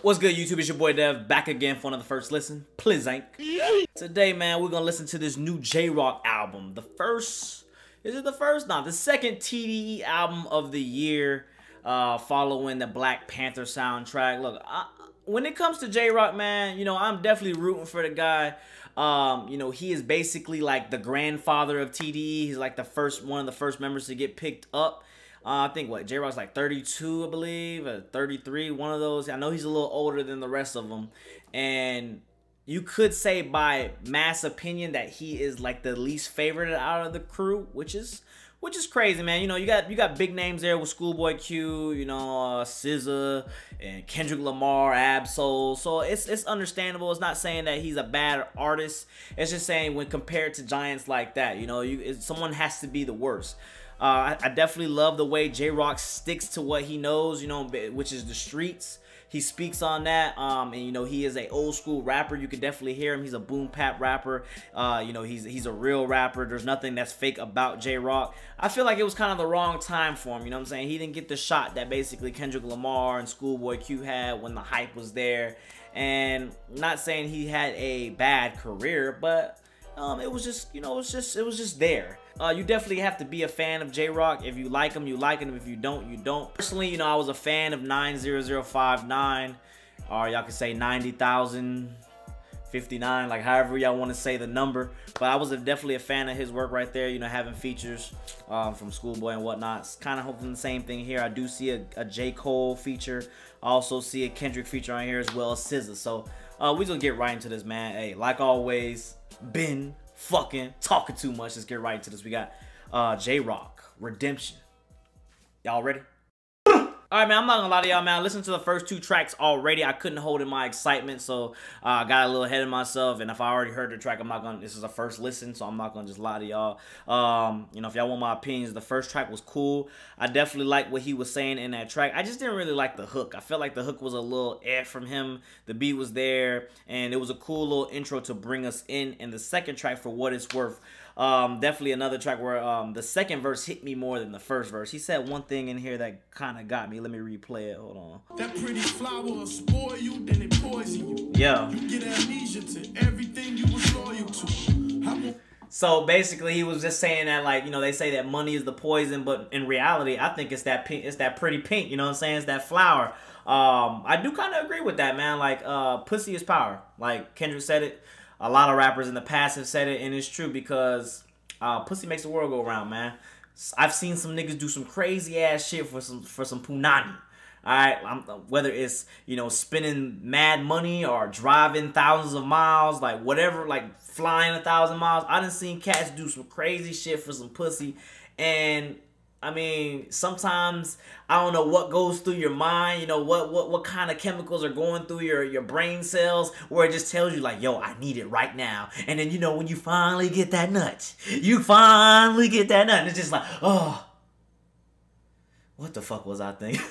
What's good, YouTube? It's your boy Dev, back again for another First Listen. Please ain't. Today, man, we're gonna listen to this new J-Rock album. The second TDE album of the year, following the Black Panther soundtrack. Look, when it comes to J-Rock, man, you know, I'm definitely rooting for the guy. You know, he is basically like the grandfather of TDE. He's like one of the first members to get picked up. I think what J-Rock's like 32, I believe, or 33, one of those. I know he's a little older than the rest of them, and you could say by mass opinion that he is like the least favorite out of the crew, which is crazy, man. You know, you got big names there with Schoolboy Q, you know, SZA and Kendrick Lamar, Absol. So it's understandable. It's not saying that he's a bad artist. It's just saying when compared to giants like that, you know, someone has to be the worst. I definitely love the way J-Rock sticks to what he knows, you know, which is the streets. He speaks on that, and you know, he is a old school rapper. You can definitely hear him. He's a boom bap rapper. You know, he's a real rapper. There's nothing that's fake about J-Rock. I feel like it was kind of the wrong time for him. You know what I'm saying? He didn't get the shot that basically Kendrick Lamar and Schoolboy Q had when the hype was there. And not saying he had a bad career, but it was just, you know, it was just there. You definitely have to be a fan of J-Rock. If you like him, you like him. If you don't, you don't. Personally, you know, I was a fan of 90059, or y'all can say 90,059, like however y'all want to say the number. But I was definitely a fan of his work right there, you know, having features from Schoolboy and whatnot. It's kind of hoping the same thing here. I do see a J. Cole feature. I also see a Kendrick feature on here as well as SZA. So we're going to get right into this, man. Hey, like always, been fucking talking too much. Let's get right into this. We got J-Rock, Redemption. Y'all ready? All right, man, I'm not gonna lie to y'all, man. I listened to the first two tracks already. I couldn't hold in my excitement, so I got a little ahead of myself. And if I already heard the track, I'm not gonna, this is a first listen, so I'm not gonna just lie to y'all. You know, if y'all want my opinions, the first track was cool. I definitely like what he was saying in that track. I just didn't really like the hook. I felt like the hook was a little from him. The beat was there, and it was a cool little intro to bring us in. And the second track, for what it's worth, definitely another track where the second verse hit me more than the first verse. He said one thing in here that kind of got me. Let me replay it. Hold on. That pretty flower will spoil you, then it poison you. Yeah. You get amnesia to everything you was loyal to. So basically, he was just saying that, like, you know, they say that money is the poison, but in reality, I think it's that pink, it's that pretty pink. You know what I'm saying? It's that flower. I do kind of agree with that, man. Like, pussy is power. Like Kendrick said it. A lot of rappers in the past have said it, and it's true because pussy makes the world go round, man. I've seen some niggas do some crazy ass shit for some punani. All right, whether it's, you know, spending mad money or driving thousands of miles, like whatever, like flying 1,000 miles. I done seen cats do some crazy shit for some pussy, and I mean, sometimes I don't know what goes through your mind, you know, what kind of chemicals are going through your brain cells, where it just tells you like, yo, I need it right now. And then, you know, when you finally get that nut, and it's just like, oh, what the fuck was I thinking?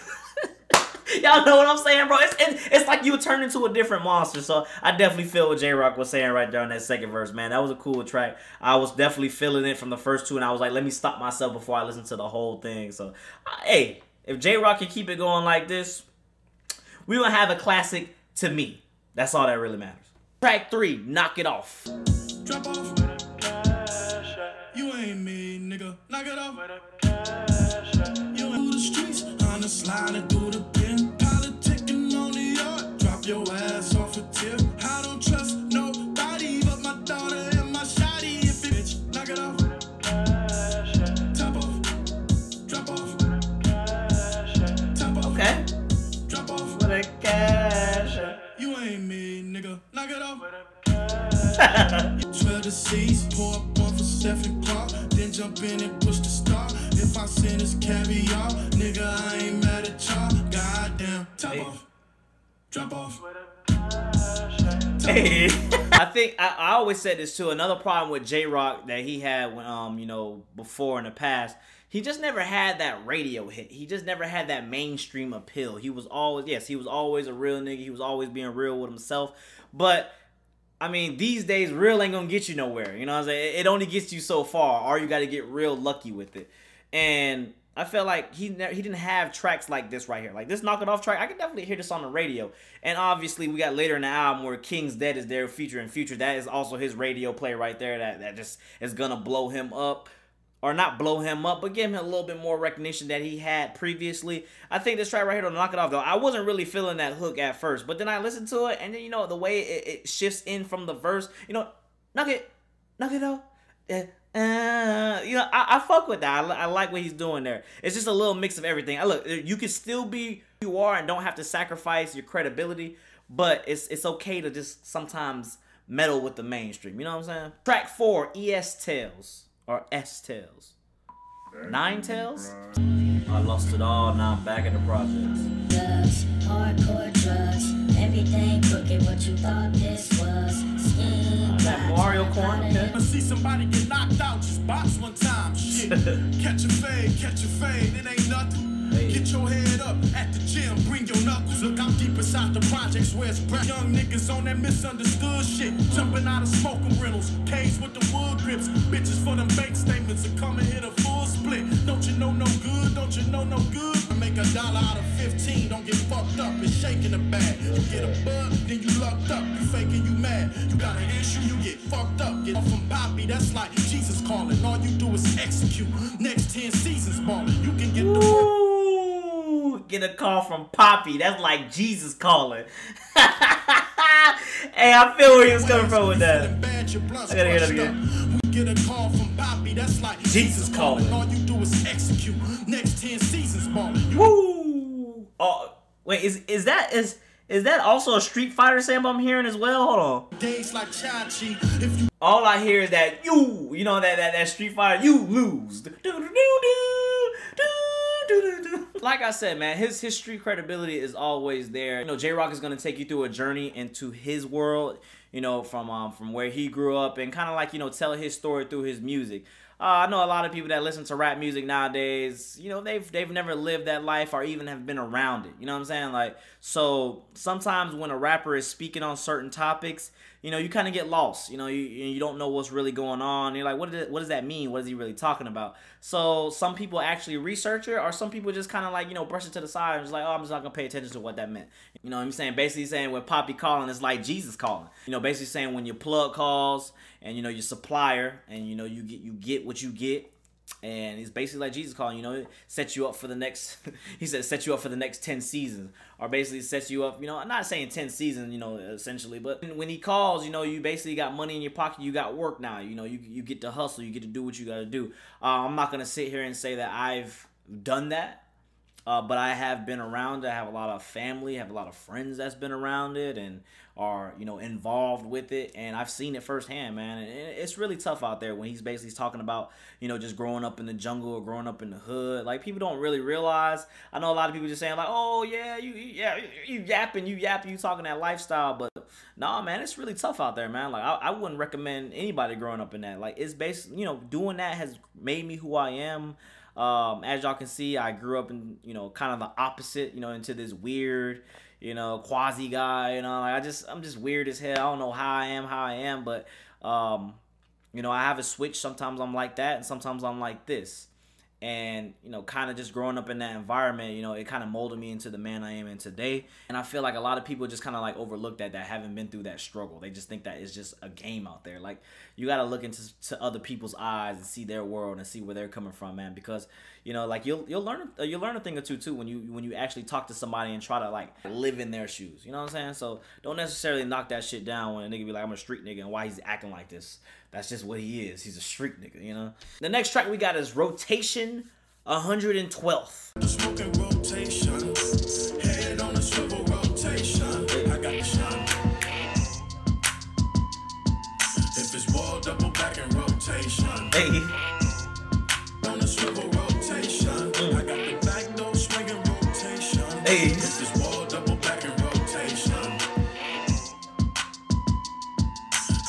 Y'all know what I'm saying, bro? It's like you turn into a different monster. So I definitely feel what J-Rock was saying right there on that second verse, man. That was a cool track. I was definitely feeling it from the first two, and I was like, let me stop myself before I listen to the whole thing. So, hey, if J-Rock can keep it going like this, we're going to have a classic to me. That's all that really matters. Track 3, Knock It Off. Drop off. You ain't me, nigga. Knock it off. You ain't the streets. On the slide and do the pin. Politicking on the yard. Drop your ass off a tip. I don't trust nobody but my daughter and my shawty. If it bitch, knock it off. Top off. Drop off. Top off. Okay. Drop off. With a cash. You ain't me, nigga. Knock it off. 12 to C's, pour up one for Stephen Clark, then jump in and push the start. If I send this caviar, nigga, I ain't mad at y'all. Goddamn, top off, drop off. Hey. I think I always said this too. Another problem with J-Rock that he had when you know, before in the past, he just never had that radio hit. He just never had that mainstream appeal. He was always, yes, he was always a real nigga. He was always being real with himself, but I mean, these days, real ain't gonna get you nowhere. You know what I'm saying? It only gets you so far, or you got to get real lucky with it. And I felt like he didn't have tracks like this right here. Like this Knock It Off track, I can definitely hear this on the radio. And obviously we got later in the album where King's Dead is there featuring Future. That is also his radio play right there that just is gonna blow him up. Or not blow him up, but give him a little bit more recognition that he had previously. I think this track right here to Knock It Off, though, I wasn't really feeling that hook at first. But then I listened to it, and then, you know, the way it shifts in from the verse, you know, knock it off. You know, I fuck with that. I like what he's doing there. It's just a little mix of everything. Look, you can still be who you are and don't have to sacrifice your credibility, but it's okay to just sometimes meddle with the mainstream. You know what I'm saying? Track 4, ES Tails. Or S-Tails. 9 Tails? I lost it all, now I'm back at the projects. Drugs, hardcore drugs, everything crooked, what you thought this was. Scheme, that Mario corn. I see somebody get knocked out, just box one time. Shit. Catch a fade, it ain't nothing. Hey. Get your head up at the gym, bring your knuckles. Look, I'm deep inside the projects where it's brown. Young niggas on that misunderstood shit. Jumping out of smoking rentals, caves with the wood grips. Bitches for them bank statements and come and hit a full split. Don't you know no good? Don't you know no good? I make $1 out of 15, don't get fucked up. It's shaking the bag. You get a bug, then you lucked up. You faking you mad. You got an issue, you get fucked up. Get off from Poppy, that's like Jesus calling. All you do is execute. Next 10 seasons ballin'. You can get the work. Get a call from Poppy. That's like Jesus calling. Hey, I feel where he was coming from with that. I gotta hear that again. We get a call from Poppy. That's like Jesus calling. All you do is execute. Next 10 seasons ballin'. Woo! Oh, wait, is that also a Street Fighter sample I'm hearing as well? Hold on. Days like Chachi. If you all I hear is that you know that Street Fighter, you lose. Like I said, man, his street credibility is always there. You know, J-Rock is gonna take you through a journey into his world, you know, from where he grew up and kind of like, you know, tell his story through his music. I know a lot of people that listen to rap music nowadays, you know, they've never lived that life or even have been around it. You know what I'm saying? Like, so sometimes when a rapper is speaking on certain topics, you know, you kind of get lost. You know, you don't know what's really going on. You're like, what does that mean? What is he really talking about? So some people actually research it, or some people just kind of like, you know, brush it to the side and just like, oh, I'm just not gonna pay attention to what that meant. You know what I'm saying? Basically saying when Poppy calling, it's like Jesus calling. You know, basically saying when your plug calls and, you know, your supplier and, you know, you get what you get. And it's basically like Jesus calling, you know, it sets you up for the next, he said, set you up for the next 10 seasons. Or basically sets you up, you know, I'm not saying 10 seasons, you know, essentially. But when he calls, you know, you basically got money in your pocket. You got work now. You know, you get to hustle. You get to do what you got to do. I'm not going to sit here and say that I've done that. But I have been around it. I have a lot of family, I have a lot of friends that's been around it and are, you know, involved with it. And I've seen it firsthand, man. And it's really tough out there when he's basically talking about, you know, just growing up in the jungle or growing up in the hood. Like, people don't really realize. I know a lot of people just saying like, oh, yeah, you yapping, you talking that lifestyle. But nah, man, it's really tough out there, man. Like, I wouldn't recommend anybody growing up in that. Like, it's basically, you know, doing that has made me who I am. As y'all can see, I grew up in, you know, kind of the opposite, you know, into this weird, you know, quasi guy, you know, like I'm just weird as hell. I don't know how I am, but, you know, I have a switch. Sometimes I'm like that and sometimes I'm like this. And, you know, kind of just growing up in that environment, you know, it kind of molded me into the man I am in today. And I feel like a lot of people just kind of like overlook that haven't been through that struggle. They just think that it's just a game out there. Like, you got to look into other people's eyes and see their world and see where they're coming from, man. Because, you know, like you'll learn a thing or two too when you actually talk to somebody and try to like live in their shoes. You know what I'm saying? So don't necessarily knock that shit down when a nigga be like, I'm a street nigga and why he's acting like this. That's just what he is. He's a street nigga, you know? The next track we got is Rotation 112th. smoking rotation. Head on a swivel rotation. I got the shine. If it's wall, double back and rotation. Hey. On a swivel rotation. I got the back door swinging rotation. Hey. If it's wall, double back and rotation.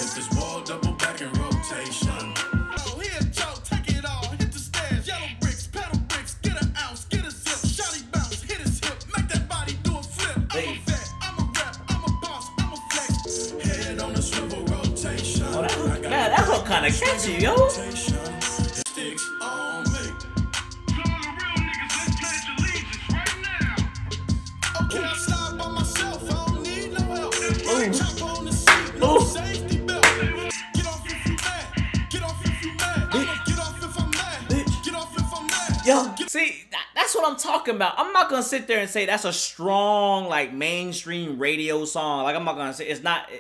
If it's wall, double back and rotation. Oh, here, Joe, take it all. Hit the stairs. Yellow bricks, pedal bricks. Get an ounce, get a zip. Shotty bounce, hit his hip. Make that body do a flip. I'm a vet, I'm a rep, I'm a boss, I'm a flex. Head on a swivel rotation. Oh, that hook kind of catchy, yo. Sticks on me. Yo, see, that's what I'm talking about. I'm not gonna sit there and say that's a strong, like, mainstream radio song. Like, I'm not gonna say it's not.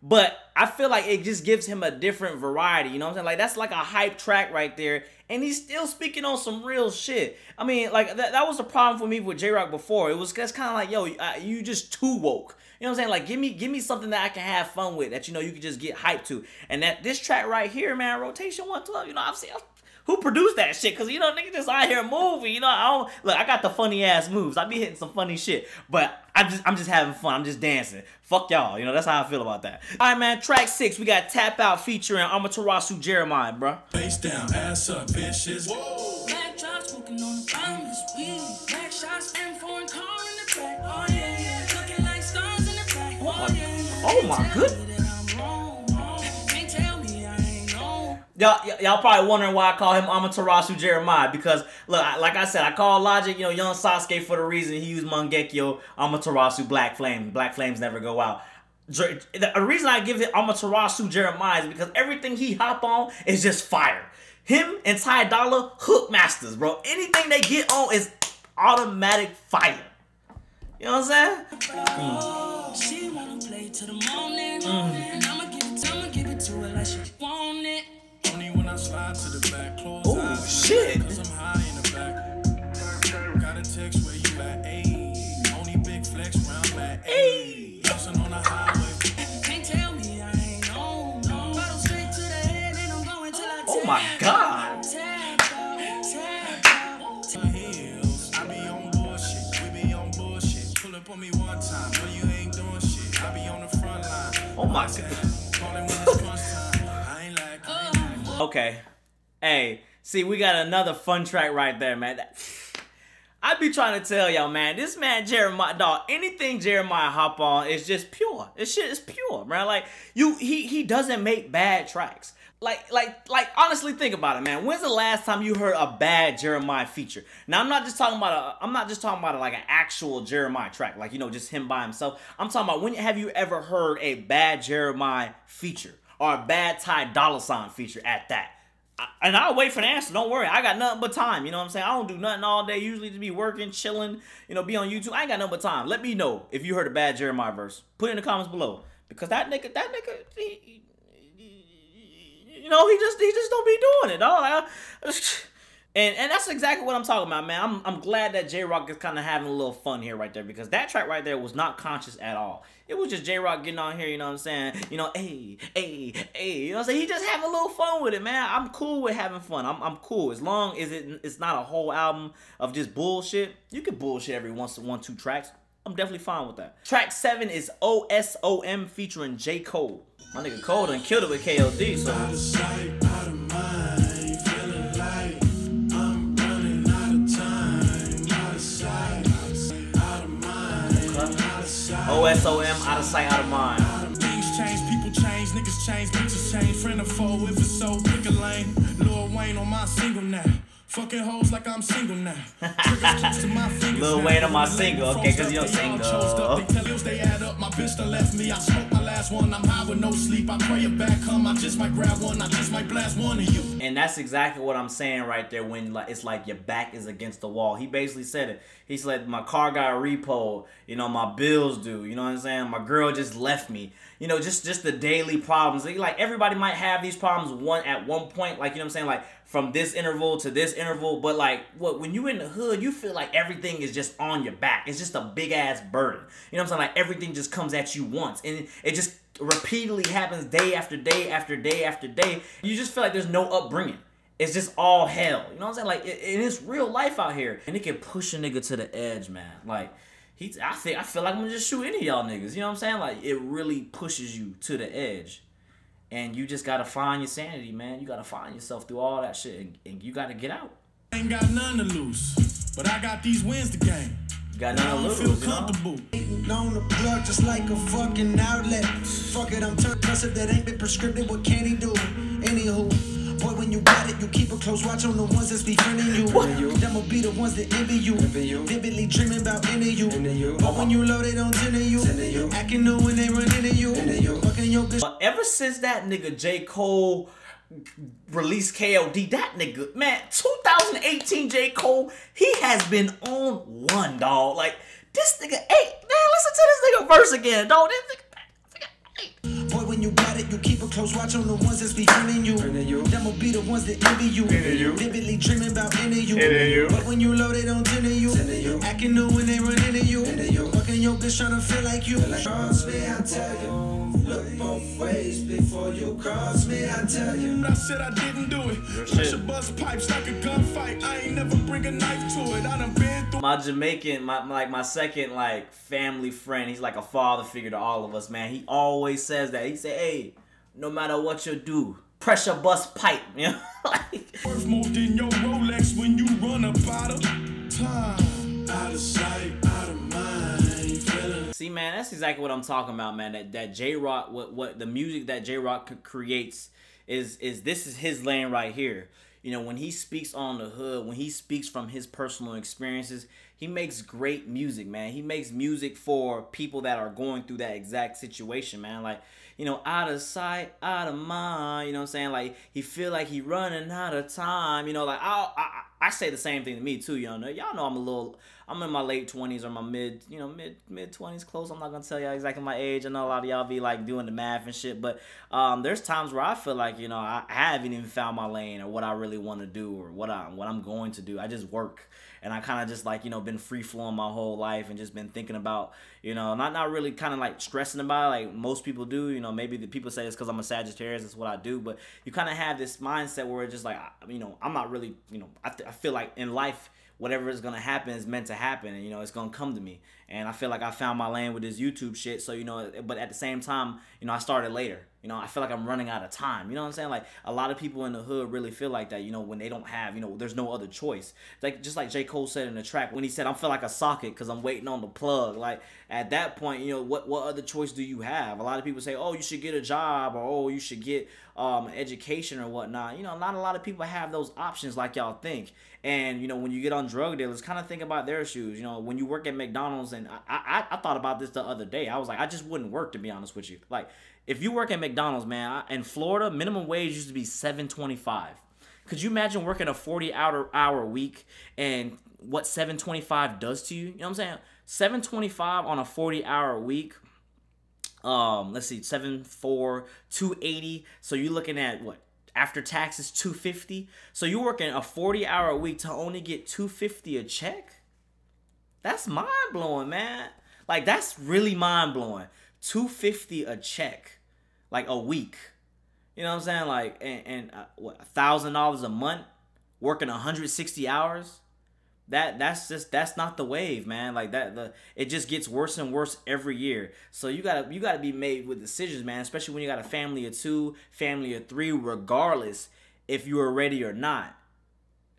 But I feel like it just gives him a different variety. You know what I'm saying? Like, that's like a hype track right there. And he's still speaking on some real shit. I mean, like, that was the problem for me with J-Rock before. It was just kind of like, yo, you just too woke. You know what I'm saying? Like, give me something that I can have fun with, that, you know, you can just get hyped to. And this track right here, man, Rotation 112, you know, I've seen... Who produced that shit? Cause you know, niggas just out here moving. You know, I got the funny ass moves. I be hitting some funny shit, but I'm just having fun. I'm just dancing. Fuck y'all. You know, that's how I feel about that. All right, man. Track 6, we got Tap Out featuring Amaterasu Jeremiah, bro. Face down, ass up, bitches. Whoa. Black drops smoking on the ground this weed. Black shots in foreign car in the back. Oh yeah, yeah. Looking like stars in the back. Oh yeah. Oh my goodness. Y'all probably wondering why I call him Amaterasu Jeremiah, because look, like I said, I call Logic, you know, Young Sasuke for the reason he used Mangekyo, Amaterasu, Black Flame. Black Flames never go out. The reason I give it Amaterasu Jeremiah is because everything he hop on is just fire. Him and Ty Dolla, hook masters, bro. Anything they get on is automatic fire. You know what I'm saying? She wanna play to the morning, and I'ma give it to her like she want it. Only when I slide to the back, close oh, eyes. Shit. Cause I'm high in the back. Got a text where you at, ayy. Only big flex round back, ayy. Bouncing on the highway. Can't tell me I ain't on. Bottle straight to the head, and I'm going till I oh my God. Tap out. Heels. I be on bullshit. We be on bullshit. Pull up on me one time. No, you ain't doing shit. I be on the front line. Oh my God. Okay. Hey, see, we got another fun track right there, man. I be trying to tell y'all, man, this man Jeremiah, dog, anything Jeremiah hop on is just pure. This shit is pure, man. Like, he doesn't make bad tracks. Like, honestly, think about it, man. When's the last time you heard a bad Jeremiah feature? Now, I'm not just talking about like an actual Jeremiah track, like, you know, just him by himself. I'm talking about, when have you ever heard a bad Jeremiah feature? Or a bad Ty Dolla Sign feature at that. And I'll wait for the answer. Don't worry. I got nothing but time. You know what I'm saying? I don't do nothing all day. Usually to be working, chilling, you know, be on YouTube. I ain't got nothing but time. Let me know if you heard a bad Jeremiah verse. Put it in the comments below. Because that nigga, he, you know, he just don't be doing it, dog. And that's exactly what I'm talking about, man. I'm glad that J-Rock is kind of having a little fun here right there, because that track right there was not conscious at all. It was just J-Rock getting on here, you know what I'm saying? You know, hey, you know what I'm saying? He just having a little fun with it, man. I'm cool with having fun. I'm cool. As long as it's not a whole album of just bullshit. You can bullshit every once in 1-2 tracks. I'm definitely fine with that. Track 7 is OSOM featuring J. Cole. My nigga Cole done killed it with KOD, so... Out of sight, out of mind, feeling like I'm running out of time. Out of sight, out of mind, out of sight. OSOM, out of sight, out of mind. Things change, people change, niggas change, bitches change. Friend or foe, if it's so, pick a lane. Lil Wayne on my single now. Fucking hoes like I'm single now. Lil Wayne on my single, okay, cause you're single. They add up, my bitch done left me. I smoked my last one, I'm high with no sleep. I pray it back come, I just might grab one, I just might blast one of you. And that's exactly what I'm saying right there, when like it's like your back is against the wall. He basically said it. He said, my car got repoed, you know, my bills due, you know what I'm saying? My girl just left me. You know, just the daily problems. Like, everybody might have these problems at one point, like, you know what I'm saying? Like, from this interval to this interval, but like, when you in the hood, you feel like everything is just on your back. It's just a big ass burden. You know what I'm saying? Like, everything just comes at you once, and it just repeatedly happens day after day after day after day. You just feel like there's no upbringing. It's just all hell. You know what I'm saying? Like, it's real life out here, and it can push a nigga to the edge, man. Like, I feel like I'm gonna just shoot any of y'all niggas. You know what I'm saying? Like, it really pushes you to the edge. And you just gotta find your sanity, man. You gotta find yourself through all that shit, and you gotta get out. I ain't got none to lose, but I got these wins to gain. You got none to lose, feel comfortable. On the plug just like a fucking outlet. Fuck it, I'm turned if that ain't been prescripted. What can he do? Anywho, boy, when you got it, you keep a close watch on the ones that's befriending you. Them will be the ones that envy you. Vividly dreaming about into you. But when you load it on into you, acting new when they run into you. Fucking your bitch. But ever since that nigga J. Cole released KOD. That nigga, man, 2018 J. Cole, he has been on one, dog. Like, this nigga, hey, man, listen to this nigga verse again, dog. This nigga, Boy, when you got it, you keep a close watch on the ones that's befriending you. Them will be the ones that envy you. Vividly dreaming about ending you. But when you low, they don't tend to you. Acting new when they run into you. Fucking your bitch trying to feel like you. Cross me, I tell you. Look both ways before you cross me, I tell you. I said I didn't do it. Pressure bust pipes like a gunfight. I ain't never bring a knife to it. I done been through. my Jamaican, my second like family friend, he's like a father figure to all of us, man. He always says that. He say, hey, no matter what you do, pressure bust pipe, you know? Like, Worth more than your Rolex when you run up out of time. Out of sight, out of mind. Feeling. see, man, that's exactly what I'm talking about, man. That J-Rock, what the music that J-Rock creates is this is his lane right here. You know, when he speaks on the hood, when he speaks from his personal experiences, he makes great music, man. He makes music for people that are going through that exact situation, man. Like, you know, out of sight, out of mind, you know what I'm saying? Like, he feel like he running out of time, you know, like, I say the same thing to me, too, y'all know I'm in my late 20s or my mid 20s, close. I'm not going to tell y'all exactly my age. I know a lot of y'all be, like, doing the math and shit, but there's times where I feel like, you know, I haven't even found my lane or what I really want to do or what I'm going to do. I just work. And I kind of just, like, you know, been free-flowing my whole life and just been thinking about, you know, not really kind of, like, stressing about it like most people do. You know, maybe the people say it's because I'm a Sagittarius, that's what I do. But you kind of have this mindset where it's just like, you know, I'm not really, you know, I feel like in life, whatever is going to happen is meant to happen. And, you know, it's going to come to me. And I feel like I found my lane with this YouTube shit. So, you know, but at the same time, you know, I started later. You know, I feel like I'm running out of time. You know what I'm saying? Like, a lot of people in the hood really feel like that, you know, when they don't have, you know, there's no other choice. Like, just like J. Cole said in the track, when he said, I feel like a socket because I'm waiting on the plug. Like, at that point, you know, what other choice do you have? A lot of people say, oh, you should get a job, or, oh, you should get education or whatnot. You know, not a lot of people have those options like y'all think. And, you know, when you get on drug dealers, kind of think about their shoes. You know, when you work at McDonald's, and I thought about this the other day. I was like, I just wouldn't work, to be honest with you. Like, if you work at McDonald's, man, in Florida, minimum wage used to be $7.25. Could you imagine working a 40-hour week and what $7.25 does to you? You know what I'm saying? $7.25 on a 40-hour week. Let's see, 7.4, 280. So you're looking at what? After taxes, $250. So you're working a 40-hour week to only get $250 a check? That's mind-blowing, man. Like, that's really mind-blowing. $250 a check, like a week. You know what I'm saying? Like, and what, $1,000 a month, working 160 hours. That's not the wave, man. Like it just gets worse and worse every year. So you gotta be made with decisions, man. Especially when you got a family of 2, family of 3, regardless if you are ready or not.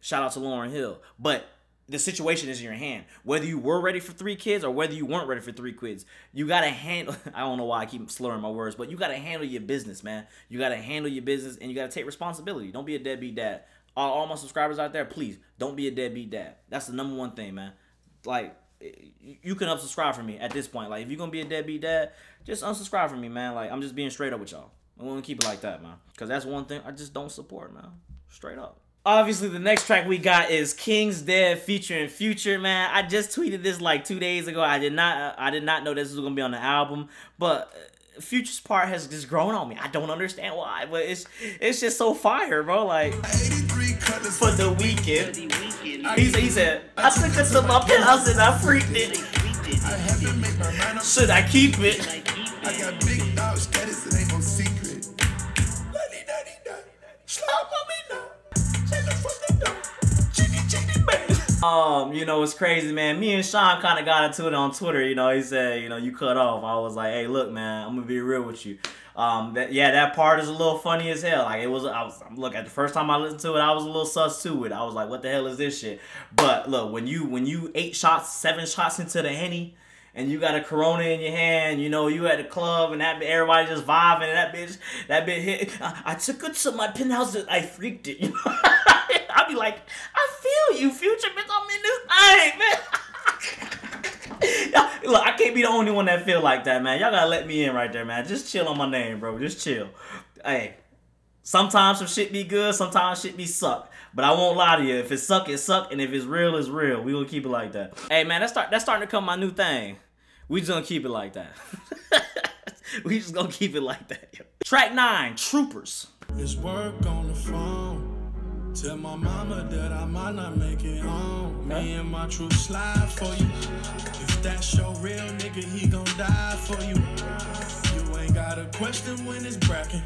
Shout out to Lauryn Hill, but the situation is in your hand. Whether you were ready for 3 kids or whether you weren't ready for 3 kids, you gotta handle. I don't know why I keep slurring my words, but you gotta handle your business, man. You gotta handle your business, and you gotta take responsibility. Don't be a deadbeat dad. All my subscribers out there, please don't be a deadbeat dad. That's the #1 thing, man. Like, you can unsubscribe from me at this point. Like, if you're gonna be a deadbeat dad, just unsubscribe from me, man. Like, I'm just being straight up with y'all. I want to keep it like that, man. Because that's one thing I just don't support, man. Straight up. Obviously, the next track we got is King's Dead featuring Future, man. I just tweeted this like 2 days ago. I did not know this was gonna be on the album, but Future's part has just grown on me. I don't understand why, but it's just so fire, bro. Like, for the weekend, he said, I took it to my penthouse and I freaked it. Should I keep it? I got big dog status, it ain't no secret. You know, it's crazy, man. Me and Sean kind of got into it on Twitter. You know, he said, you know, you cut off. I was like, hey, look, man, I'm gonna be real with you. That part is a little funny as hell. Like, look, at the first time I listened to it, I was a little sus to it. I was like, what the hell is this shit? But look, when you 8 shots, 7 shots into the Henny, and you got a Corona in your hand, you know, you at the club, and everybody just vibing, and that bitch hit. I took it to my penthouse and I freaked it. You know? I'll be like, I feel you, Future, bitch, I'm in this thing, man. Look, I can't be the only one that feel like that, man. Y'all gotta let me in right there, man. Just chill on my name, bro. Just chill. Hey, Sometimes some shit be good, sometimes shit be suck. But I won't lie to you. If it suck, it suck. And if it's real, it's real. We gonna keep it like that. Hey, man, that's starting to become my new thing. We just gonna keep it like that. We just gonna keep it like that. Track 9, Troopers. It's work on the phone. Tell my mama that I might not make it home. Me and my true slide for you. If that's your real nigga, he gon' die for you. You ain't got a question when it's bracken.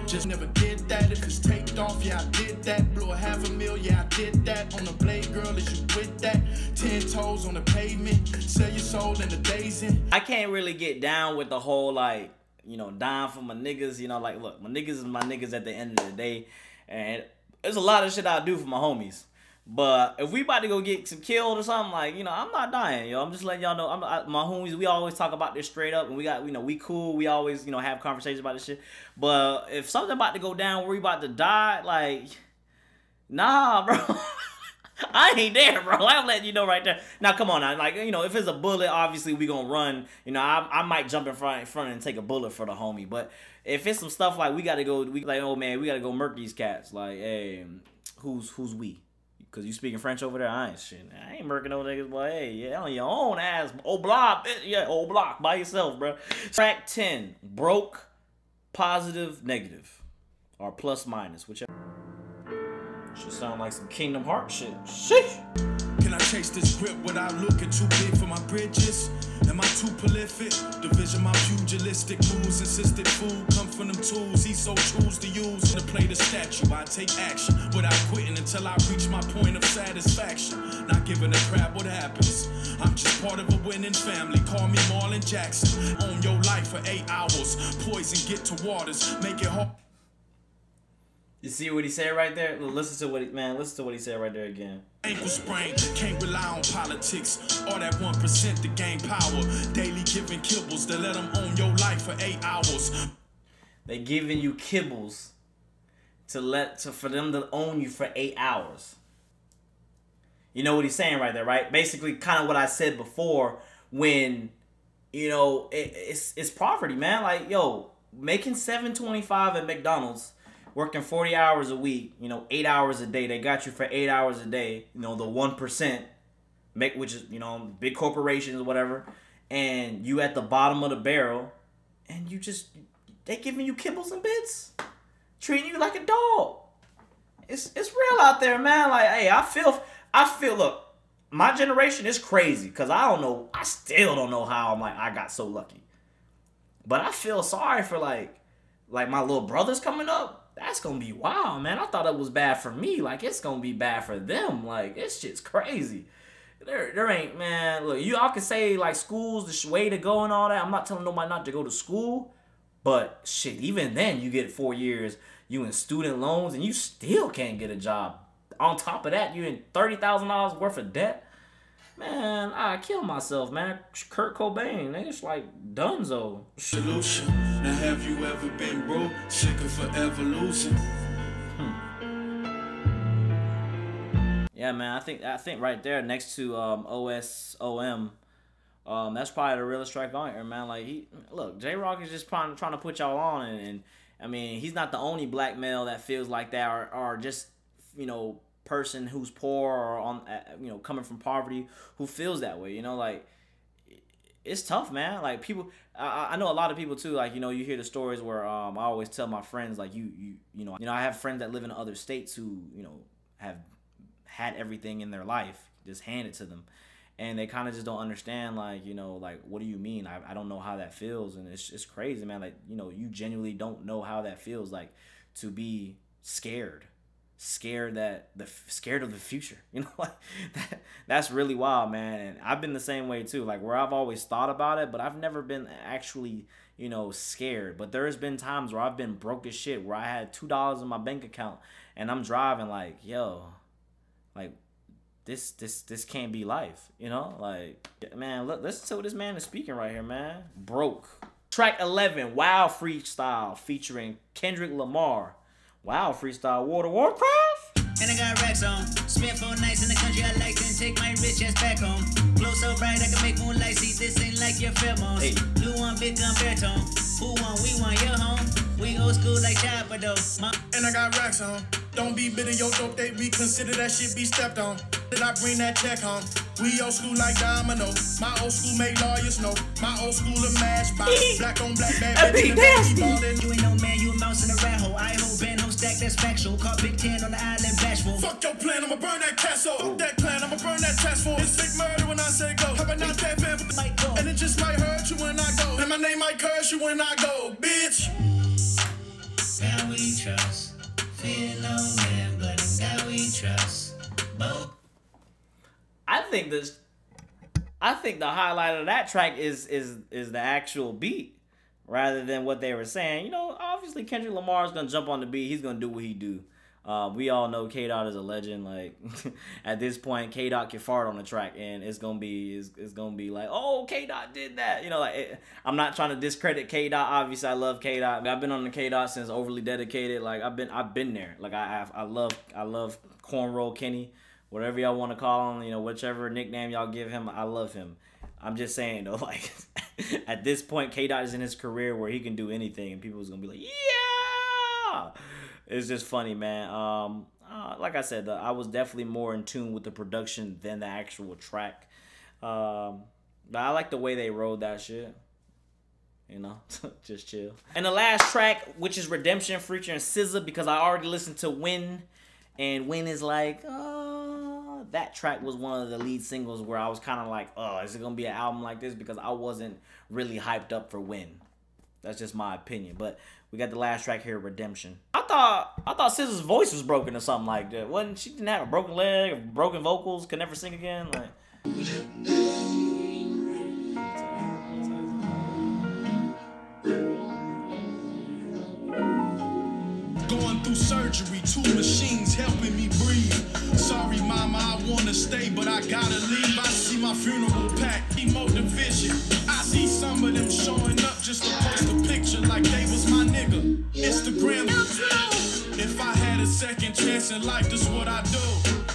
Just never did that. If it's taped off, yeah, I did that. Blew a $500,000, yeah, I did that. On the blade, girl, is you with that? 10 toes on the pavement. Sell your soul in the days in. I can't really get down with the whole, like, you know, dying for my niggas. You know, like, look, my niggas is my niggas at the end of the day. And there's a lot of shit I do for my homies. But if we about to go get some killed or something, like, you know, I'm not dying, yo. I'm just letting y'all know. My homies, we always talk about this straight up. And we got, you know, we cool. We always, you know, have conversations about this shit. But if something about to go down where we about to die, like, nah, bro. I ain't there, bro. I'm letting you know right there. Now, come on now. Like, you know, if it's a bullet, obviously we gonna run. You know, I might jump in front and take a bullet for the homie. But if it's some stuff like we gotta go, like, oh man, we gotta go murk these cats. Like, hey, who's we? Cause you speaking French over there, I ain't murking no niggas, boy. Hey, yeah, on your own ass, old block, yeah, old block by yourself, bro. Track 10, broke, positive, negative, or plus minus, whichever. Should sound like some Kingdom Hearts shit. Sheesh. Can I chase this grip without looking too big for my bridges? Am I too prolific? Division my pugilistic moves, insisted food come from them tools. He so choose to use to play the statue. I take action without quitting until I reach my point of satisfaction. Not giving a crap what happens. I'm just part of a winning family. Call me Marlon Jackson. Own your life for 8 hours. Poison get to waters. Make it hard. You see what he said right there? Listen to what he said right there again. Ankle sprain, can't rely on politics. All that 1% to gain power. Daily giving kibbles to let them own your life for 8 hours. They giving you kibbles for them to own you for 8 hours. You know what he's saying right there, right? Basically, kind of what I said before when, you know, it's poverty, man. Like, yo, making $7.25 at McDonald's. Working 40 hours a week, you know, 8 hours a day. They got you for 8 hours a day, you know, the 1%, which is, you know, big corporations or whatever. And you at the bottom of the barrel, and they giving you kibbles and bits, treating you like a dog. It's real out there, man. Like, hey, I feel, look, my generation is crazy because I still don't know how I got so lucky. But I feel sorry for like my little brothers coming up. That's gonna be wild, man. I thought it was bad for me. Like, it's gonna be bad for them. Like, this shit's crazy. There ain't, man. Look, y'all can say, like, school's the way to go and all that. I'm not telling nobody not to go to school. But, shit, even then, you get 4 years, you in student loans, and you still can't get a job. On top of that, you in $30,000 worth of debt. Man, I kill myself, man. Kurt Cobain, niggas like Dunzo. Solution. Now have you ever been broke? Sick of forever losing. Yeah, man. I think right there next to OSOM, that's probably the realest track on here, man. Like, look, J-Rock is just trying to put y'all on, and I mean, he's not the only black male that feels like that, or just, you know, person who's poor or on, you know, coming from poverty who feels that way. You know, like, it's tough, man. Like, people, I know a lot of people too. Like, you know, you hear the stories where I always tell my friends, like, you know, I have friends that live in other states who, you know, have had everything in their life just handed to them, and they kind of just don't understand, like, you know, like, what do you mean? I don't know how that feels, and it's crazy, man. Like, you know, you genuinely don't know how that feels, like, to be scared of the future, you know. Like, that's really wild, man. And I've been the same way too, like, where I've always thought about it, but I've never been actually, you know, scared. But there's been times where I've been broke as shit, where I had $2 in my bank account and I'm driving, like, yo, like, this can't be life, you know. Like, man, look, listen to what this man is speaking right here, man. Broke. Track 11, Wild Freestyle, featuring Kendrick Lamar. Wow, freestyle World of Warcraft. And I got racks on. Spent 4 nights in the country I like, then take my rich ass back home. Glow so bright I can make moonlight see. This ain't like your pheromones. Hey. Blue one, big gun, baritone. Who won? We won. Your home. We old school like Chopper though. And I got racks on. Don't be bitter, yo, dope, they reconsider that shit be stepped on. Did I bring that check home? We old school like Domino. My old school made lawyers know. My old school a mash box. Black on black, bad bitch in the back. You ain't no man, you a mouse in a rat hole. I hold band, hold stack, that's factual. Caught Big 10 on the island, bashful. Fuck your plan, I'ma burn that castle. Fuck that clan, I'ma burn that task force. It's big murder when I say go. How about not that fan? And it just might hurt you when I go. And my name might curse you when I go, bitch. God we trust. Fear no man, but in God we trust. Both. I think the highlight of that track is the actual beat rather than what they were saying. You know, obviously Kendrick Lamar is gonna jump on the beat. He's gonna do what he do. We all know K-Dot is a legend. Like at this point, K-Dot can fart on the track, and it's gonna be like, oh, K-Dot did that. You know, like I'm not trying to discredit K-Dot. Obviously, I love K-Dot. I've been on the K-Dot since Overly Dedicated. Like I've been there. Like I love Cornrow Kenny, whatever y'all want to call him. You know, whichever nickname y'all give him, I love him. I'm just saying though, like at this point, K-Dot is in his career where he can do anything, and people's gonna be like, yeah. It's just funny, man. Like I said, I was definitely more in tune with the production than the actual track. But I like the way they wrote that shit. You know, just chill. And the last track, which is Redemption featuring SZA, because I already listened to Win, and Win is like, that track was one of the lead singles where I was kind of like, is it gonna be an album like this? Because I wasn't really hyped up for Win. That's just my opinion. But we got the last track here, Redemption. I thought SZA's voice was broken or something like that. Wasn't she? Didn't have a broken leg, or broken vocals, could never sing again. Like. Going through surgery, 2 machines helping me breathe. Sorry, mama, I wanna stay, but I gotta leave. I see my funeral packed, emo division. I see some of them showing up just to post a picture like they was my nigga. Instagram. If I had a second chance in life, this what I do.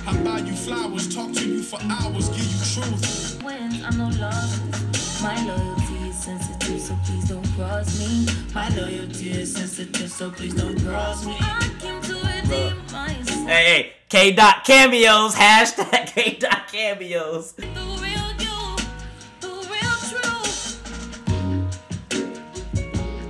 I buy you flowers, talk to you for hours, give you truth. When I'm no love, my loyalty is sensitive, so please don't cross me. My loyalty is sensitive, so please don't cross me. I came to redeem myself. Hey, K-Dot cameos, hashtag K-Dot cameos. The real you, the real truth.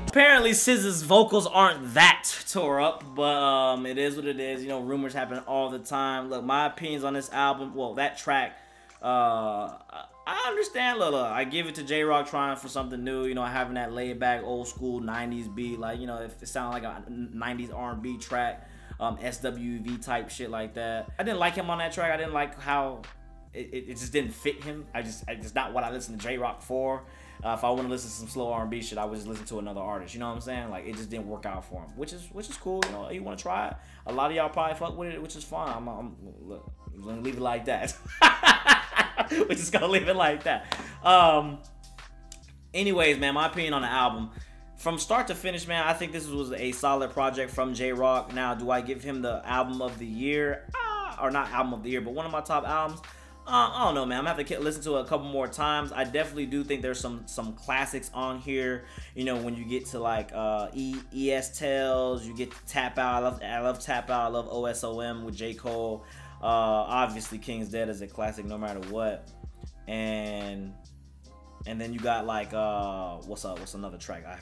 Apparently SZA's vocals aren't that tore up, but it is what it is. You know, rumors happen all the time. Look, my opinions on this album, well, that track, I understand. Look, I give it to J-Rock trying for something new, you know, having that laid back old school 90s beat, like, you know, if it sounded like a 90s R&B track, SWV type shit like that. I didn't like him on that track. I didn't like how it just didn't fit him. It's not what I listen to J-Rock for. If I want to listen to some slow R&B shit, I would just listen to another artist. You know what I'm saying? Like, it just didn't work out for him, which is cool. You know, you want to try it. A lot of y'all probably fuck with it, which is fine. Look, I'm gonna leave it like that. We're just gonna leave it like that. Anyways, man, my opinion on the album. From start to finish, man, I think this was a solid project from J-Rock. Now, do I give him the album of the year? Or not album of the year, but one of my top albums? I don't know, man. I'm gonna have to listen to it a couple more times. I definitely do think there's some classics on here. You know, when you get to like ES Tells, you get to Tap Out. I love Tap Out. I love OSOM with J. Cole. Obviously, King's Dead is a classic no matter what. And then you got like what's another track? I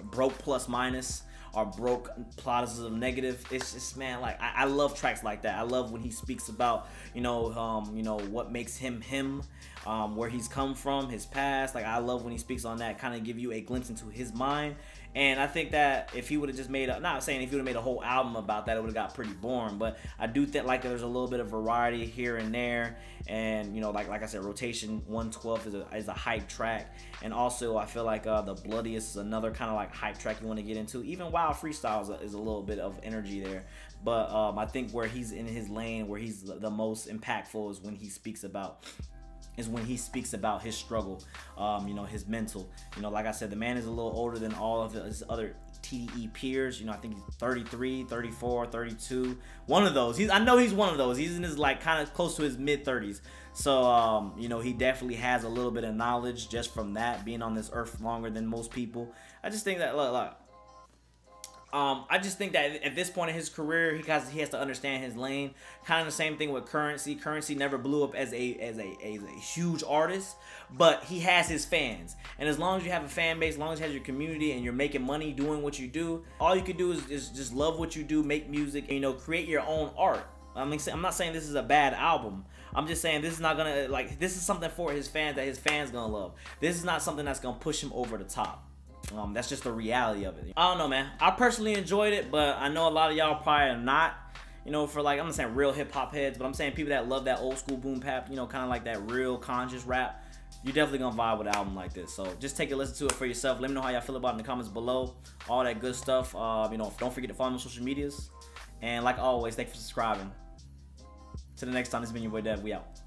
Broke Plus Minus, or Broke Positive Negative. It's just, man, like I love tracks like that. I love when he speaks about you know what makes him him, where he's come from, his past. Like I love when he speaks on that, kind of give you a glimpse into his mind. And I think that if he would have just made not saying if he would have made a whole album about that, it would have got pretty boring. But I do think like there's a little bit of variety here and there. And you know, like I said, Rotation 112 is a hype track. And also I feel like the Bloodiest is another kind of like hype track you want to get into. Even Wild Freestyle is a little bit of energy there. But I think where he's in his lane, where he's the most impactful is when he speaks about his struggle, you know, his mental. You know, like I said, the man is a little older than all of his other TDE peers. You know, I think he's 33, 34, 32. One of those. I know he's one of those. He's in his like kind of close to his mid-30s. So, you know, he definitely has a little bit of knowledge just from that, being on this earth longer than most people. I just think that, look, I just think that at this point in his career, he has to understand his lane. Kind of the same thing with Currency. Currency never blew up as a huge artist, but he has his fans. And as long as you have a fan base, as long as you have your community and you're making money doing what you do, all you can do is just love what you do, make music, and, you know, create your own art. I mean, I'm not saying this is a bad album. I'm just saying this is not gonna, like, this is something for his fans that his fans gonna love. This is not something that's gonna push him over the top. That's just the reality of it. I don't know, man. I personally enjoyed it, but I know a lot of y'all probably are not, you know, for like, I'm not saying real hip-hop heads, but I'm saying people that love that old school boom bap, you know, kind of like that real conscious rap. You're definitely gonna vibe with an album like this. So just take a listen to it for yourself. Let me know how y'all feel about it in the comments below. All that good stuff. You know, don't forget to follow me on social medias. And like always, thanks for subscribing. Till the next time, this has been your boy Dev. We out.